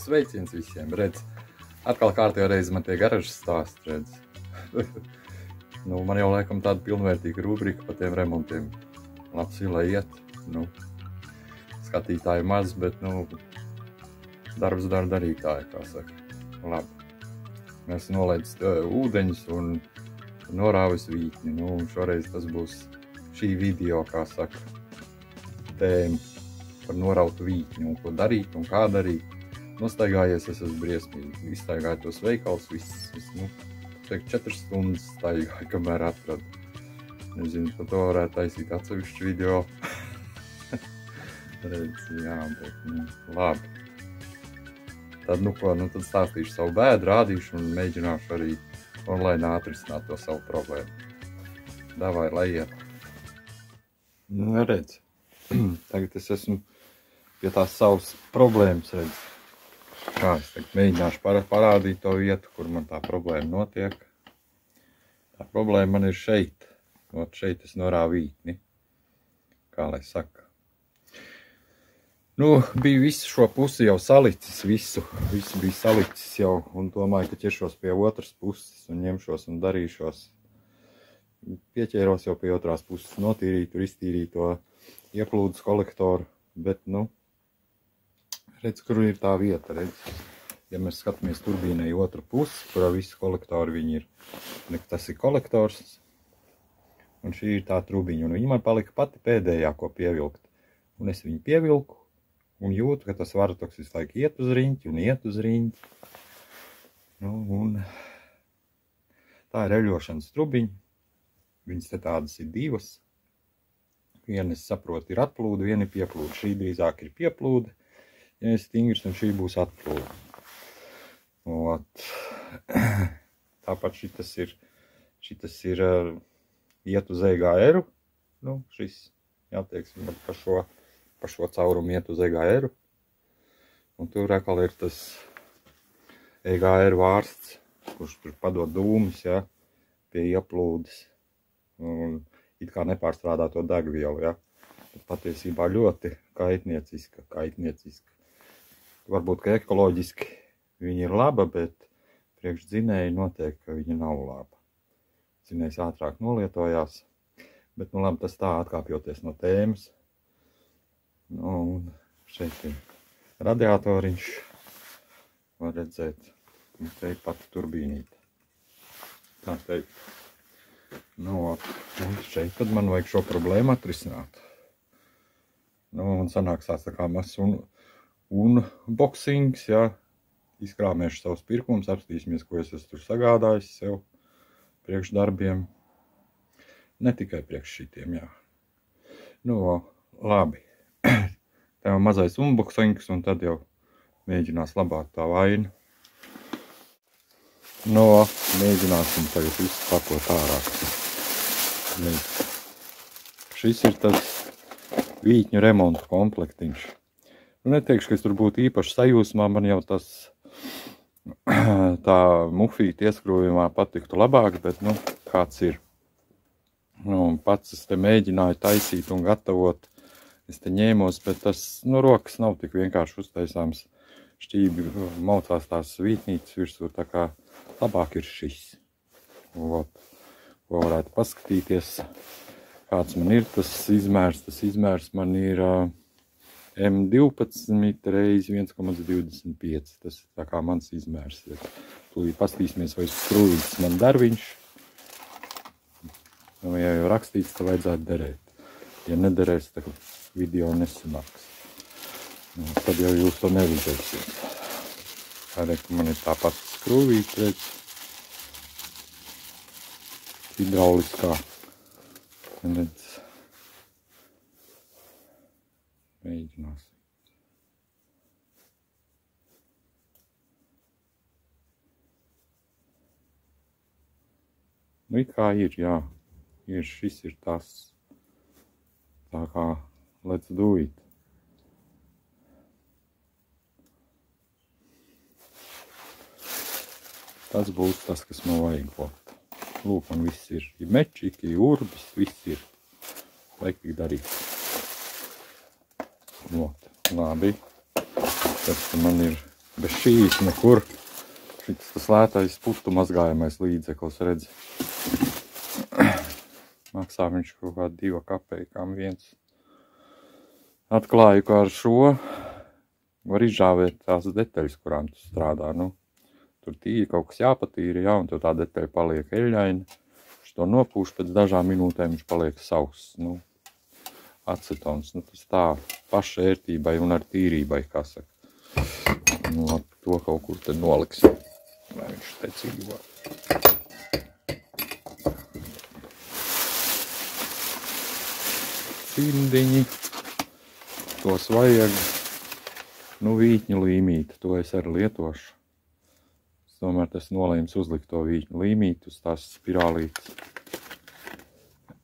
Sveiciens visiem, redz. Atkal kārtējā reize man tie garažas stāsti, redz. Nu, man jau laikam tāda pilnvērtīga rubrika par tiem remontiem. Labs ir, lai iet. Nu, skatītāji maz, bet, nu, darbs dara darītāji, kā saka. Labi. Mēs nolaidis ūdeņus un norāvis vītni. Nu, šoreiz tas būs šī video, kā saka, tēma par norautu vītni un ko darīt un kā darīt. Nostaigājies es esmu briesmīgi. Izstaigāju tos veikals, viss, nu, 4 stundas staigāju, kamēr atradu. Nezinu, par to varētu taisīt atsevišķu video. Redz, jā, bet, nu, labi. Tad, nu ko, nu tad stāstīšu savu bēdu, rādīšu un mēģināšu arī online atrisināt to savu problēmu. Davai, lai iet. Nu, redz. Tagad es esmu pie tās savas problēmas, redz. Kā es tagad mēģināšu parādīt to vietu, kur man tā problēma notiek. Tā problēma man ir šeit. Ot šeit es norāvu vītni. Kā lai saka. Nu, bija visu šo pusi jau salicis, visu bija salicis jau, un domāju, ka ķeršos pie otras puses un ņemšos un darīšos. Pieķēros jau pie otrās puses, notīrīt, iztīrīt to ieplūdes kolektoru, bet, nu, redz, kur ir tā vieta, redz. Ja mēs skatāmies turbīnai otru pusi, kurā visi kolektori viņi ir, tas ir kolektors, un šī ir tā trubiņa, un viņa man palika pati pēdējā, ko pievilkt. Un es viņu pievilku, un jūtu, ka tas varatoks visu laiku iet uz riņķi un iet uz riņķi. Nu, un tā ir eļošanas trubiņa. Viņas te tādas ir divas. Viena, es saprotu, ir atplūde, viena ir pieplūde. Šī drīzāk ir pieplūde, ja ir stingrs, un šī būs atplūde. Tāpat šitas ir iet uz EGR. Nu, šis, jāteiksim, pa šo caurumu iet uz EGR. Un tur atkal ir tas EGR vārsts, kurš tur padod dūmus, ja, pie ieplūdes. Un it kā nepārstrādā to degvielu, ja. Bet patiesībā ļoti kaitnieciska. Varbūt, ka ekoloģiski viņa ir laba, bet priekš dzinēji noteikti, ka viņa nav laba. Dzinējs ātrāk nolietojās. Bet, nu labi, tas tā atkāpjoties no tēmas. Nu, un šeit ir radiatoriņš, var redzēt, un te ir pati turbīnīte. Tā teikt. Nu, un šeit tad man vajag šo problēmu atrisināt. Nu, un sanāks tāds tā kā mazs unboxings, jā. Izkrāmēšu savus pirkumus, apstīsimies, ko es esmu tur sagādājis sev priekš darbiem. Ne tikai priekš šitiem, jā. Nu, labi. Tā jau mazais unboxings, un tad jau mēģinās labāk tā vaina. Nu, mēģināsim tagad visu pakot ārā. Šis ir tas vītņu remontu komplektiņš. Nu, neteikšu, ka es tur būtu īpaši sajūsmā, man jau tas tā mufīta ieskrūvījumā patiktu labāk, bet, nu, kāds ir. Nu, pats es te mēģināju taisīt un gatavot. Es te ņēmos, bet tas, nu, rokas nav tik vienkārši uztaisāms. Šķībi maucās tās vītnītes virsū, tā kā labāk ir šis. Ko varētu paskatīties, kāds man ir tas izmērs. Tas izmērs man ir M12 reiz 1,25. Tas ir tā kā mans izmērs. Tūlīt paskatīsimies, vai skrūvītis man darviņš. Nu, ja jau rakstīts, tad vajadzētu derēt. Ja nederēs, tad video nesanāks. Nu, tad jau jūs to neredzēsiet. Tādēļ, ka man ir tā pati skrūvīte, redz. Hidrauliskā. Redz. Mēģinās. Nu, it kā ir, jā. Šis ir tas. Tā kā, let's do it. Tas būs tas, kas man vajag būt. Lūk, man viss ir mečiki, urbis, viss ir. Vajag tik darīt. Labi. Tas man ir Bez šīs nekur. Šis tas lētais putu mazgājamais līdzeklis, redz. Maksā viņš kaut kā 2 kapeikām viens. Atklāju, ka ar šo var izžāvēt tās detaļas, kurām tu strādā. Nu, tur tīri kaut kas jāpatīra, ja, un tu tā detaļa paliek eļļaina. Viņš to nopūš, pēc dažām minūtēm viņš paliek sauss. Nu, acetons. Nu, tas tā paša ērtībai un ar tīrībai, kā saka. Nu, to kaut kur tad noliksim. Lai viņš te dzīvo. Cimdiņi. Tos vajag. Nu, vītņu līmīti. To es arī lietošu. Es tomēr tas nolēms uzlikt to vītņu līmīti uz tās spirālītes.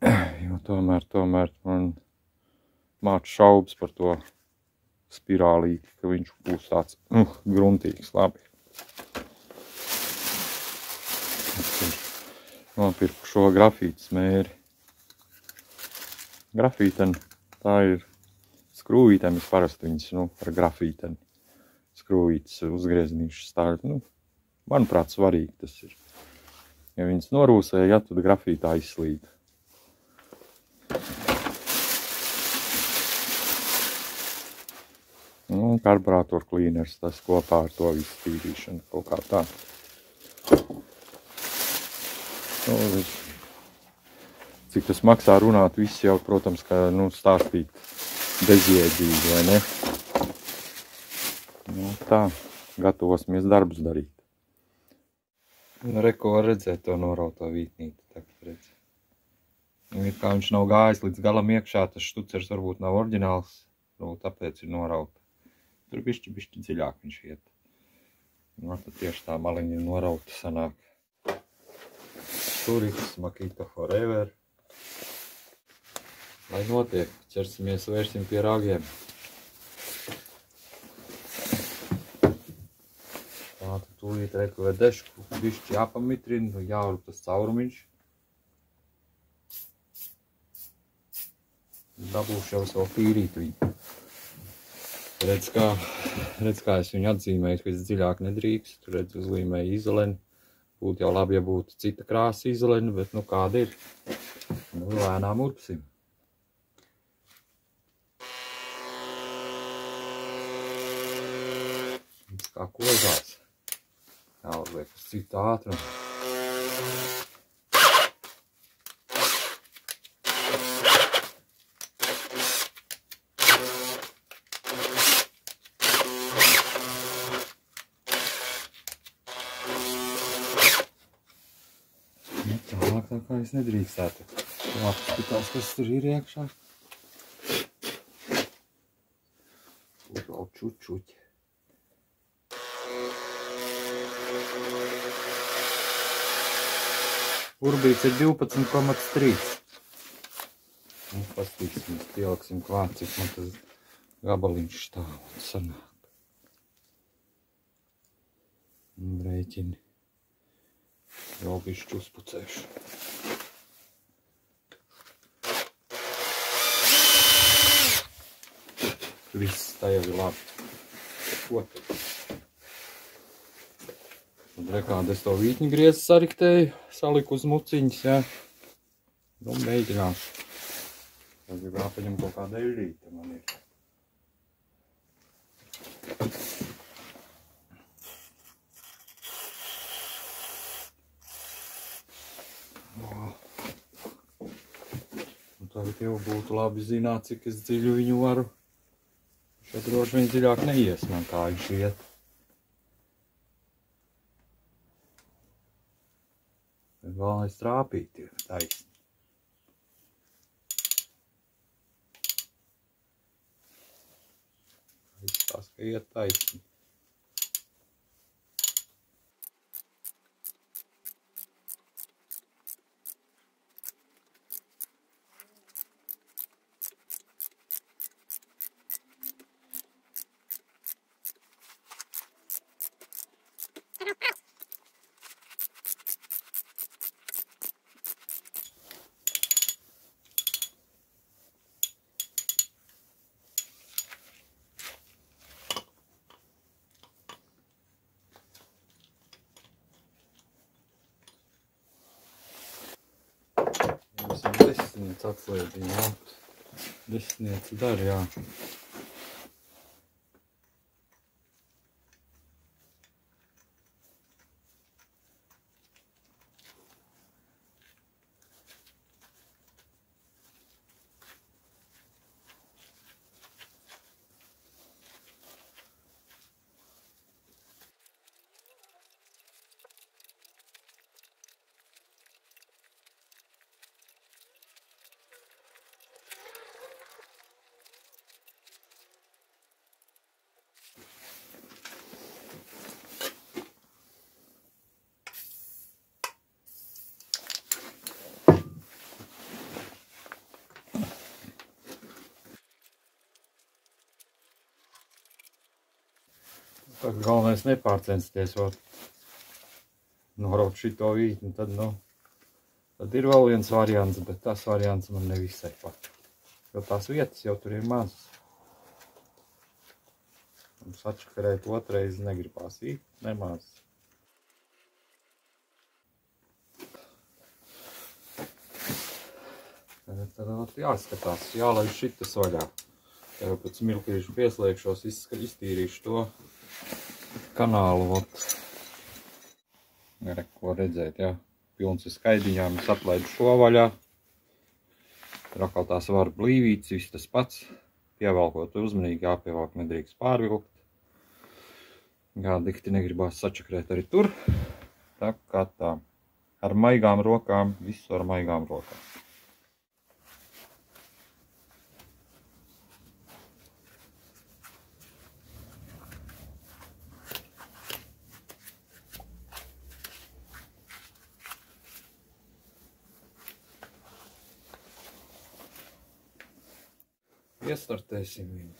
Jo tomēr man māc šaubas par to spirālīti, ka viņš būs tāds gruntīgs, labi. Nopirku šo grafītu smēri. Grafīteni, tā ir skrūvītēm, es parasti viņas, ar grafīteni. Skrūvītes uzgrieznīšas, tā ir, manuprāt, svarīgi tas ir. Ja viņas norūsē, ja, tad grafītā izslīd. Karburātoru klīners, tas kopā ar to visu tīrīšanu, kaut kā tā. Cik tas maksā runāt, viss jau, protams, ka, stāstīt bezjēdzīgi, vai ne? Tā, gatavosimies darbus darīt. Reko var redzēt to norauto vītnīti, tagad redz. Ir kā viņš nav gājis līdz galam iekšā, tas štucers varbūt nav oriģināls, tāpēc ir norauta. Tur bišķi dziļāk viņš iet. Tad tieši tā maliņa norauta sanāk. Turīgs, Makita forever. Lai notiek, ķersimies, vērsim pie ragiem. Tātad tūlīt reku vedešku, bišķi jāpamitrina, jāurp tas caurumiņš. Dabūšu jau savu tīrīt viņu. Redz, kā es viņu atzīmēju, ka es dziļāk nedrīkst. Tur redz, uzlīmēju izoleni. Būtu jau labi, ja būtu cita krāsa izoleni, bet kāda ir. Lēnām urpsim. Tas kā kozās. Jāuzliek uz citu ātrumu. Tā kā es nedrīkstētu. Jāpaskatās, kas tur ir iekšā. Tur vēl čučuķi. Urbīts ir 12,3. Pastīsim, pieliksim klāt, cik man tas gabaliņš stāv un sanāk. Rēķini. Vēl bišķi uzpucēšu. Viss tā jau ir labi. Ko tad? Un rekādi es to vītņu griezi sariktēju, saliku uz muciņas, jā. Mēģināšu. Es gribu jāpaņem kaut kāda eļļīte man ir. Tagad jau būtu labi zināt, cik es dziļu viņu varu. Šeit droši vien dziļāk neies man, kā viņš iet. Bet galvenais trāpīt ir taisni. Viss tās, ka iet taisni. Desmitniece atslēdziņa, jā. Desmitniece dar, jā. Tā kā galvenais nepārcensties noraut šito vītni, tad, tad ir vēl viens variants, bet tas variants man nevisai pat. Jo tās vietas jau tur ir mazas. Un sačakarēt otrais negribās vīt, nemaz. Tad jāskatās, jālaiž šitas vaļā. Jau pēc mirklīšu pieslēgšos, iztīrīšu to kanālu. Ko redzēt, jā. Pilns ar skaidiņām, es atlaidu šo vaļā. Tur atkal tās var blīvītas, viss tas pats. Pievelkot uzmanīgi, jāpievelk, nedrīkst pārvilkt. Jā, dikti negribās sačakrēt arī tur. Tā kā tā. Ar maigām rokām, visu ar maigām rokām. Iestartēsim viņu.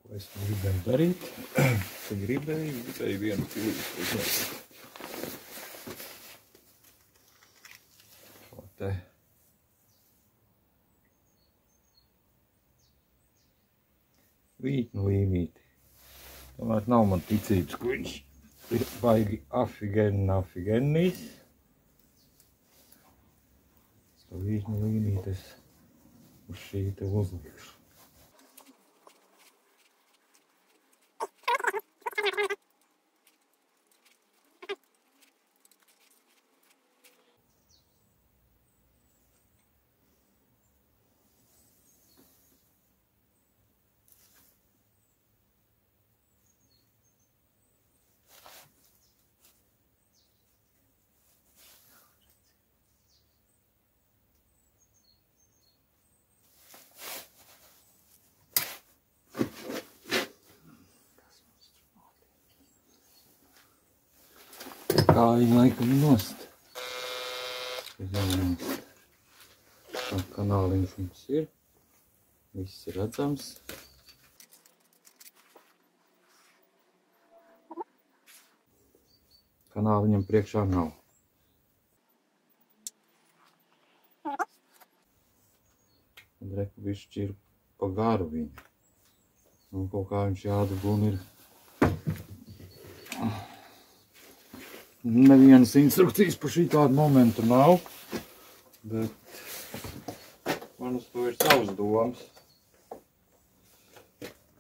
Ko es gribēju darīt? Gribēju vienu pīlīti uzlikt. Šo te. Vītnu līmīti. Tomēr nav man ticības, ka viņš ir baigi afigenīs. To vītnu līmīti es uz šī te uzlikšu. Kājiņa laikam nost. Tā kanāliņš mums ir. Viss ir redzams. Kanāliņam priekšā nav. Un reku bišķi ir pa garu viņa. Un kaut kā viņš jādabūn ir. Nevienas instrukcijas par šī tādu momentu nav, bet man uz to ir savas domas.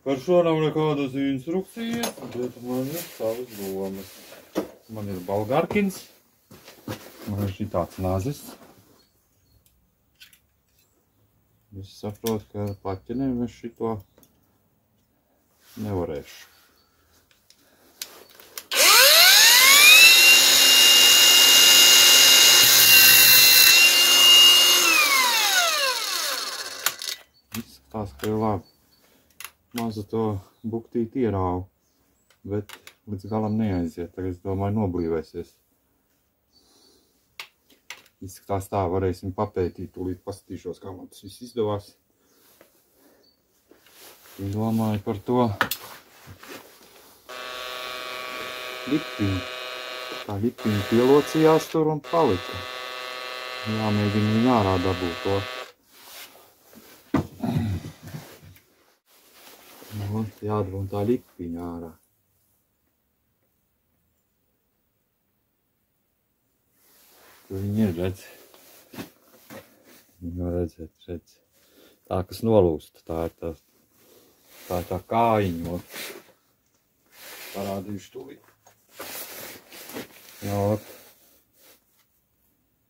Par šo nav nekādas instrukcijas, bet man ir savas domas. Man ir Bolgarkins, man ir šī tāds nazis. Es saprotu, ka plaķenēm es šito nevarēšu. Tās, ka ir labi. Mazu to buktīti ierāvu, bet līdz galam neaiziet. Tagad es domāju noblīvēsies. Izskatās tā, varēsim papētīt, tūlīt paskatīšos, kā man tas viss izdevās. Domāju par to. ļipiņa. Tā ļipiņa pielocījās tur un palika. Jāmēģina viņu ārā dabūt to. Un jādabūn tā ļipiņa ārā. Tur viņi ir, redz. Viņu redzēt. Tā, kas nolūst, tā ir tā kājiņa. Parādīšu tūlīt. Jā,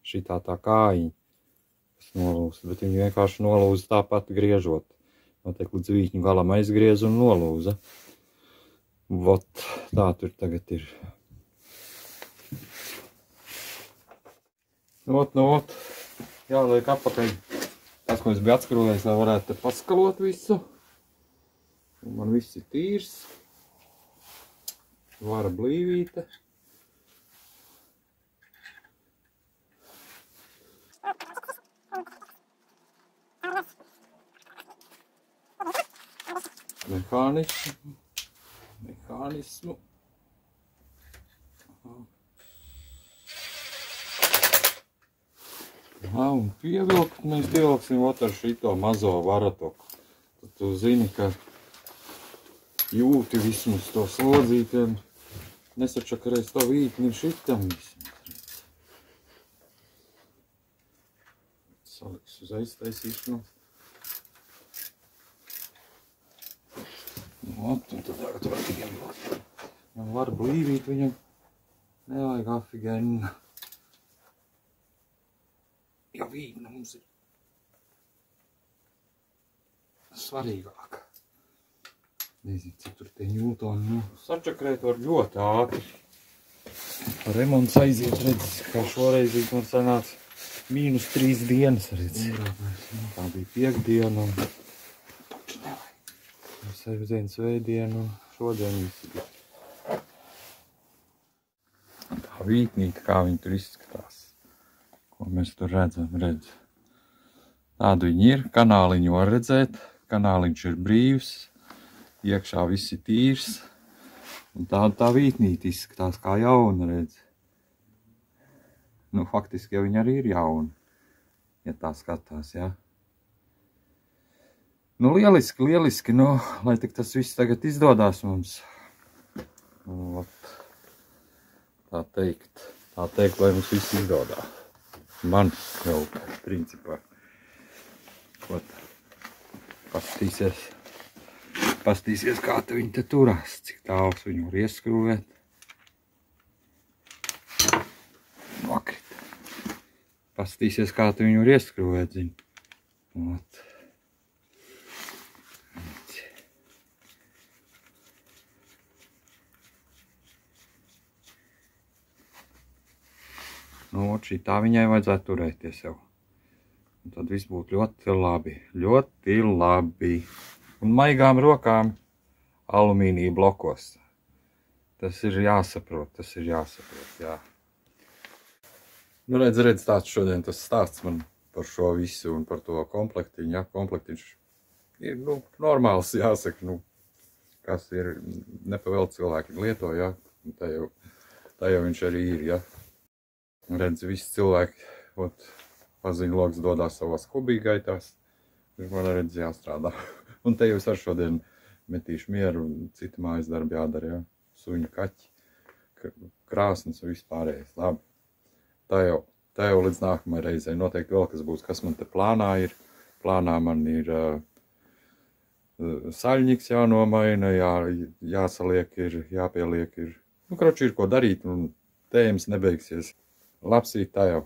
šitā tā kājiņa, kas nolūst, bet viņi vienkārši nolūza tāpat griežot. Notiek līdz vītņu galam aizgriez un nolūza. Vot, tā tur tagad ir. Vot. Jāliek apakaļ. Tas, ko es biju atskrūvējis, lai varētu te paskalot visu. Un man viss ir tīrs. Vara blīvīte. Mehānismu. Un pievilkt, mēs pievilksim ar šito mazo varatoku. Tad tu zini, ka jūti vismaz to slodzītiem. Nesačakarēs to vītni šitam vismaz. Saliks uz aiztaisīšanu. Un tad tagad var ievilkt. Man var blīvīt viņam. Nevajag afigēna. Jo vīna mums ir svarīgāka. Nezinu, cik tur tie ņūtoni. Sačakrēt var ļoti ātri. Remonts aiziet, redz, kā šoreiz man sanāca -3 dienas, redz. Tā bija piekdiena un sestdienas, svētdiena un šodien visi bija. Tā vītnīte, kā viņi tur izskatās. Ko mēs tur redzam, redz. Tādu viņi ir, kanāliņu var redzēt, kanāliņš ir brīvs, iekšā viss ir tīrs. Un tā vītnīte izskatās kā jauna, redz. Nu, faktiski jau viņa arī ir jauna, ja tā skatās, jā. Nu, lieliski, nu, lai tik tas viss tagad izdodās mums. Nu, tā teikt, lai mums viss izdodās. Man jau, principā, pastīsies, kā te viņi te turās, cik tāls viņu var ieskrūvēt. Nokrit. Pastīsies, kā te viņu var ieskrūvēt, zini. Ot. Nu, šī tā viņai vajadzētu turēties jau. Un tad viss būtu ļoti labi. Un maigām rokām alumīnija blokos. Tas ir jāsaprot, jā. Nu, redz, tāds šodien tas stāsts man par šo visu un par to komplektiņu, jā. Komplektiņš ir, nu, normāls, jāsaka, nu, kas ir nepavēl cilvēki lieto, jā. Tā jau viņš arī ir, jā. Redz, visi cilvēki, paziņloks dodās savās hobīgaitās, viņš man redz jāstrādā. Un te jau es ar šodien metīšu mieru un citi mājas darbi jādara, jā. Suņu, kaķi, krāsnes un vispārējais, labi. Tā jau līdz nākamai reizei. Noteikti vēl kas būs, kas man te plānā ir. Plānā man ir saļņiks jānomaina, jāsaliek ir, jāpieliek ir. Nu, kroči ir ko darīt un tēmas nebeigsies. Lapsīt, tā jau.